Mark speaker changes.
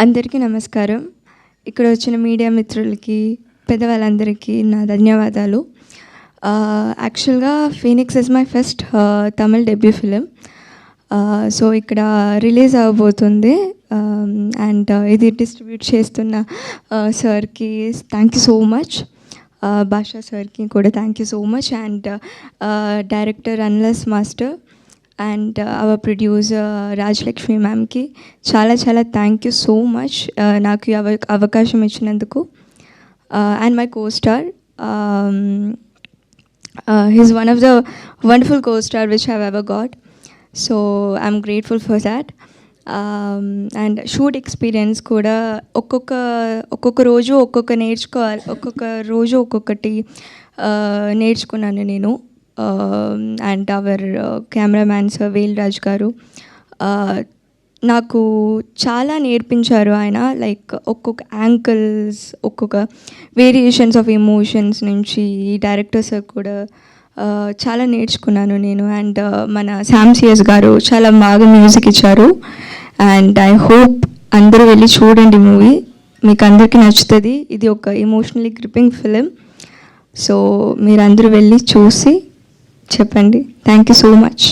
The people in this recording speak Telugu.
Speaker 1: అందరికీ నమస్కారం. ఇక్కడ వచ్చిన మీడియా మిత్రులకి, పెద్దవాళ్ళందరికీ నా ధన్యవాదాలు. యాక్చువల్గా Phoenix is my first Tamil debut film. So ఇక్కడ రిలీజ్ అవ్వబోతుంది. అండ్ ఇది డిస్ట్రిబ్యూట్ చేస్తున్న సార్కి thank you so much. Basha సార్కి కూడా thank you so much. And director అన్లస్ master and our producer Rajalakshmi మ్యామ్కి చాలా థ్యాంక్ యూ సో మచ్ నాకు అవకాశం ఇచ్చినందుకు. And my co-star, he's one of the wonderful co-star which I've ever got, so I'm grateful for that. And shoot experience కూడా ఒక్కొక్క రోజు ఒక్కొక్క రోజు ఒక్కొక్కటి నేర్చుకున్నాను నేను. And hour cameraman sir Velraj గారు నాకు చాలా నేర్పించారు. ఆయన లైక్ ఒక్కొక్క యాంగిల్స్, ఒక్కొక్క వేరియేషన్స్ ఆఫ్ ఎమోషన్స్ నుంచి డైరెక్టర్ సార్ కూడా చాలా నేర్చుకున్నాను నేను. అండ్ మన శామ్ సిఎస్ గారు చాలా బాగా మ్యూజిక్ ఇచ్చారు. అండ్ ఐ హోప్ అందరూ వెళ్ళి చూడండి మూవీ, మీకు అందరికీ నచ్చుతుంది. ఇది ఒక ఎమోషనలీ గ్రిప్పింగ్ ఫిలిం. సో మీరందరూ వెళ్ళి చూసి చెప్పండి. Thank you so much.